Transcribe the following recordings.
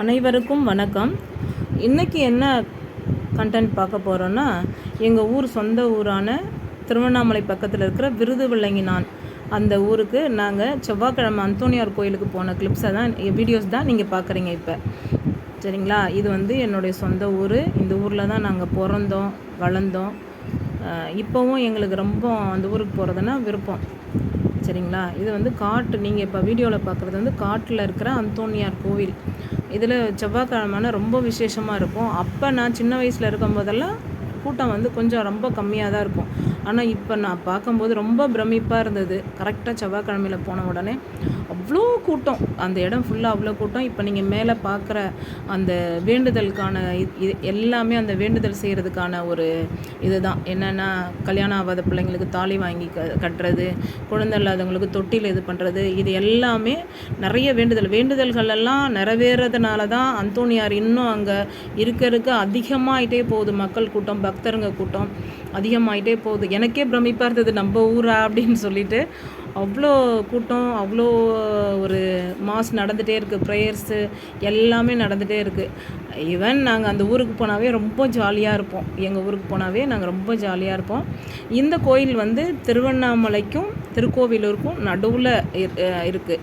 அனைவருக்கும் வணக்கம். இன்றைக்கி என்ன கண்டென்ட் பார்க்க போகிறோன்னா, எங்கள் ஊர் சொந்த ஊரான திருவண்ணாமலை பக்கத்தில் இருக்கிற விருதுவில்லங்கினான் அந்த ஊருக்கு நாங்கள் செவ்வாய்க்கிழமை அந்தோணியார் கோயிலுக்கு போன கிளிப்ஸை தான் வீடியோஸ் தான் நீங்கள் பார்க்குறீங்க இப்போ. சரிங்களா? இது என்னுடைய சொந்த ஊர். இந்த ஊரில் தான் நாங்கள் பிறந்தோம் வளர்ந்தோம். இப்போவும் எங்களுக்கு ரொம்ப அந்த ஊருக்கு போகிறதுனா விருப்பம். சரிங்களா? இது காட்டு, நீங்கள் இப்போ வீடியோவில் பார்க்குறது காட்டில் இருக்கிற அந்தோணியார் கோவில். இதில் செவ்வாய்க்கிழமைனா ரொம்ப விசேஷமாக இருக்கும். அப்போ நான் சின்ன வயசில் இருக்கும்போதெல்லாம் கூட்டம் கொஞ்சம் ரொம்ப கம்மியாக தான் இருக்கும். ஆனால் இப்போ நான் பார்க்கும்போது ரொம்ப பிரமிப்பாக இருந்தது. கரெக்டாக செவ்வாய்க்கிழமையில் போன உடனே அவ்வளோ கூட்டம், அந்த இடம் ஃபுல்லாக அவ்வளோ கூட்டம். இப்போ நீங்கள் மேலே பார்க்குற அந்த வேண்டுதலுக்கான இது எல்லாமே அந்த வேண்டுதல் செய்கிறதுக்கான ஒரு இதுதான். என்னென்னா, கல்யாணம் ஆகாத பிள்ளைங்களுக்கு தாலி வாங்கி கட்டுறது, குழந்தை இல்லாதவங்களுக்கு தொட்டில் இது பண்ணுறது, இது எல்லாமே நிறைய வேண்டுதல்கள் எல்லாம் நிறைவேறதுனால தான் அந்தோணியார் இன்னும் அங்கே இருக்க அதிகமாகிட்டே போகுது. மக்கள் கூட்டம், பக்தருங்க கூட்டம் அதிகமாகிட்டே போகுது. எனக்கே பிரமிப்பாக இருந்தது, நம்ம ஊரா அப்படின்னு சொல்லிட்டு. அவ்வளோ கூட்டம், அவ்வளோ ஒரு மாஸ் நடந்துகிட்டே இருக்குது. ப்ரேயர்ஸு எல்லாமே நடந்துகிட்டே இருக்குது. ஈவன் நாங்கள் அந்த ஊருக்கு போனாவே ரொம்ப ஜாலியாக இருப்போம். எங்கள் ஊருக்கு போனாவே நாங்கள் ரொம்ப ஜாலியாக இருப்போம். இந்த கோயில் திருவண்ணாமலைக்கும் திருக்கோவிலூருக்கும் நடுவில் இருக்குது.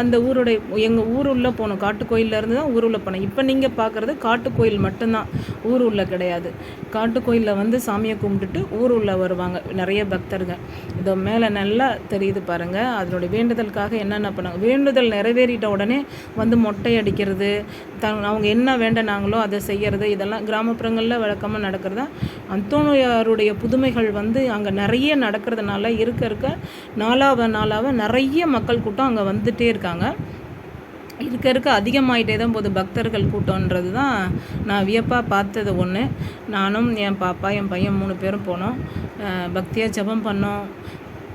அந்த ஊருடைய எங்கள் ஊர் உள்ளே போனோம். காட்டுக்கோயிலேருந்து தான் ஊர் உள்ளே போனோம். இப்போ நீங்கள் பார்க்குறது காட்டுக்கோயில் மட்டும்தான், ஊர் உள்ள கிடையாது. காட்டுக்கோயிலில் சாமியை கும்பிட்டுட்டு ஊர் உள்ள வருவாங்க நிறைய பக்தர்கள். இதோ மேலே நல்லா தெரியுது பாருங்கள். அதனுடைய வேண்டுதலுக்காக என்னென்ன பண்ணாங்க, வேண்டுதல் நிறைவேறிட்ட உடனே மொட்டை அடிக்கிறது, அவங்க என்ன வேண்டினாங்களோ அதை செய்கிறது, இதெல்லாம் கிராமப்புறங்களில் வழக்கமாக நடக்கிறதா. அந்தோணியாருடைய புதுமைகள் அங்கே நிறைய நடக்கிறதுனால இருக்க நாளாக நிறைய மக்கள் கூட்டம் அங்கே வந்துகிட்டே இருக்காங்க. இருக்க அதிகமாகிட்டே தான் போகுது பக்தர்கள் கூட்டம்ன்றது தான் நான் வியப்பாக பார்த்தது ஒன்று. நானும் என் பாப்பா என் பையன் 3 பேரும் போனோம். பக்தியாக ஜெபம் பண்ணோம்.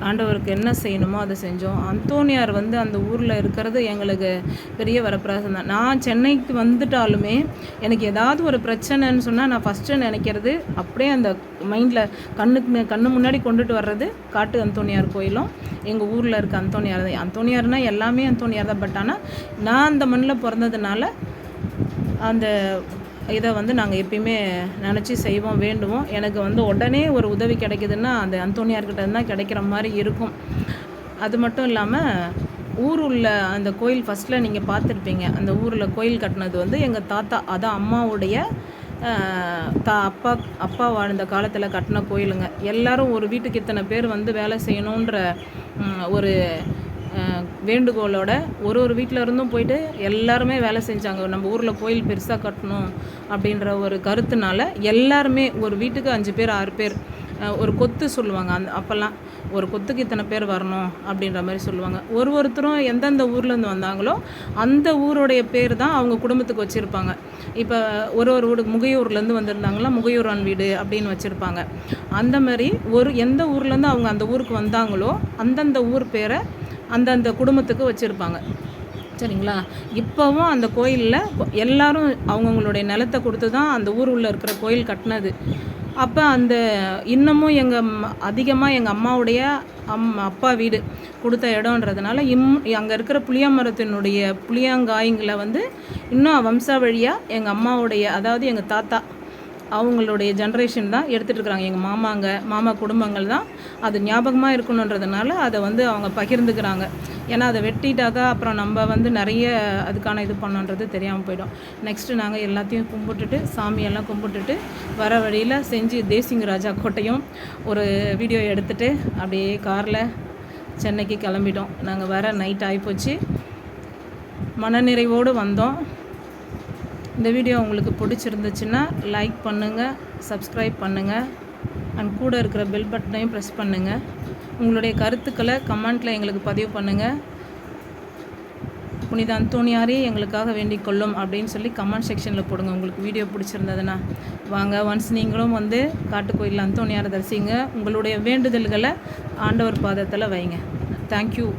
ஆண்டவருக்கு என்ன செய்யணுமோ அதை செஞ்சோம். அந்தோணியார் அந்த ஊரில் இருக்கிறது எங்களுக்கு பெரிய வரப்பிரசாதம் தான். நான் சென்னைக்கு வந்துட்டாலுமே எனக்கு ஏதாவது ஒரு பிரச்சனைன்னு சொன்னால் நான் ஃபஸ்ட்டு நினைக்கிறது, அப்படியே அந்த மைண்டில் கண்ணு முன்னாடி கொண்டுட்டு வர்றது காட்டு அந்தோணியார் கோயிலும் எங்கள் ஊரில் இருக்க அந்தோணியார் தான். அந்தோணியார்னால் எல்லாமே அந்தோணியார் தான். பட் ஆனால் நான் அந்த மண்ணில் பிறந்ததுனால அந்த இதை நாங்கள் எப்பயுமே நினச்சி செய்வோம், வேண்டுவோம். எனக்கு உடனே ஒரு உதவி கிடைக்குதுன்னா அந்த அந்தோணியார்கிட்ட தான் கிடைக்கிற மாதிரி இருக்கும். அது மட்டும் இல்லாமல் ஊர் உள்ள அந்த கோயில் ஃபஸ்ட்டில் நீங்கள் பார்த்துருப்பீங்க. அந்த ஊரில் கோயில் கட்டினது எங்கள் தாத்தா, அதான் அம்மாவுடைய அப்பா வாழ்ந்த காலத்தில் கட்டின கோயிலுங்க. எல்லோரும் ஒரு வீட்டுக்கு இத்தனை பேர் வேலை செய்யணுன்ற ஒரு வேண்டுகோளோட ஒரு வீட்டில் இருந்தும் போயிட்டு எல்லாருமே வேலை செஞ்சாங்க. நம்ம ஊரில் கோயில் பெருசாக கட்டணும் அப்படின்ற ஒரு கருத்துனால எல்லாருமே ஒரு வீட்டுக்கு 5 பேர் 6 பேர் ஒரு கொத்து சொல்லுவாங்க. அப்போல்லாம் ஒரு கொத்துக்கு இத்தனை பேர் வரணும் அப்படின்ற மாதிரி சொல்லுவாங்க. ஒருத்தரும் எந்தெந்த ஊர்லேருந்து வந்தாங்களோ அந்த ஊருடைய பேர் தான் அவங்க குடும்பத்துக்கு வச்சுருப்பாங்க. இப்போ ஒரு வீடு முகையூர்லேருந்து வந்திருந்தாங்களா, முகையூரான் வீடு அப்படின்னு வச்சுருப்பாங்க. அந்த மாதிரி எந்த ஊர்லேருந்து அவங்க அந்த ஊருக்கு வந்தாங்களோ அந்தந்த ஊர் பேரை அந்தந்த குடும்பத்துக்கு வச்சுருப்பாங்க. சரிங்களா? இப்போவும் அந்த கோயிலில் எல்லாரும் அவங்கவுங்களுடைய நிலத்தை கொடுத்து தான் அந்த ஊர் உள்ளே இருக்கிற கோயில் கட்டினது. அப்போ அந்த இன்னமும் அதிகமாக எங்கள் அம்மாவுடைய அப்பா வீடு கொடுத்த இடம்ன்றதுனால அங்கே இருக்கிற புளியமரத்தினுடைய புளியங்காய்களை இன்னும் வம்சாவழியாக எங்கள் அம்மாவுடைய, அதாவது எங்கள் தாத்தா அவங்களுடைய ஜென்ரேஷன் தான் எடுத்துகிட்டு இருக்கிறாங்க. எங்கள் மாமா குடும்பங்கள் தான் அது ஞாபகமாக இருக்கணுன்றதுனால அதை அவங்க பகிர்ந்துக்கிறாங்க. ஏன்னா அதை வெட்டிட்டாக்கா அப்புறம் நம்ம நிறைய அதுக்கான இது பண்ணுன்றது தெரியாமல் போயிடும். நெக்ஸ்ட்டு நாங்கள் எல்லாத்தையும் கும்பிட்டுட்டு, சாமியெல்லாம் கும்பிட்டுட்டு வர வழியில் செஞ்சு தேசிங்க ராஜா கோட்டையும் ஒரு வீடியோ எடுத்துகிட்டு அப்படியே காரில் சென்னைக்கு கிளம்பிட்டோம். நாங்கள் வர நைட் ஆகிப்போச்சு. மனநிறைவோடு வந்தோம். இந்த வீடியோ உங்களுக்கு பிடிச்சிருந்துச்சுன்னா லைக் பண்ணுங்கள், சப்ஸ்கிரைப் பண்ணுங்கள், அண்ட் கூட இருக்கிற பெல் பட்டனையும் ப்ரெஸ் பண்ணுங்கள். உங்களுடைய கருத்துக்களை கமெண்ட்டில் எங்களுக்கு பதிவு பண்ணுங்கள். புனித அந்தோணியாரே எங்களுக்காக வேண்டிக் கொள்ளும் அப்படின்னு சொல்லி கமெண்ட் செக்ஷனில் போடுங்க உங்களுக்கு வீடியோ பிடிச்சிருந்ததுன்னா. வாங்க, ஒன்ஸ் நீங்களும் காட்டுக்கோயிலில் அந்தோணியாரை தரிசிங்க. உங்களுடைய வேண்டுதல்களை ஆண்டவர் பாதத்தில் வைங்க. தேங்க்யூ.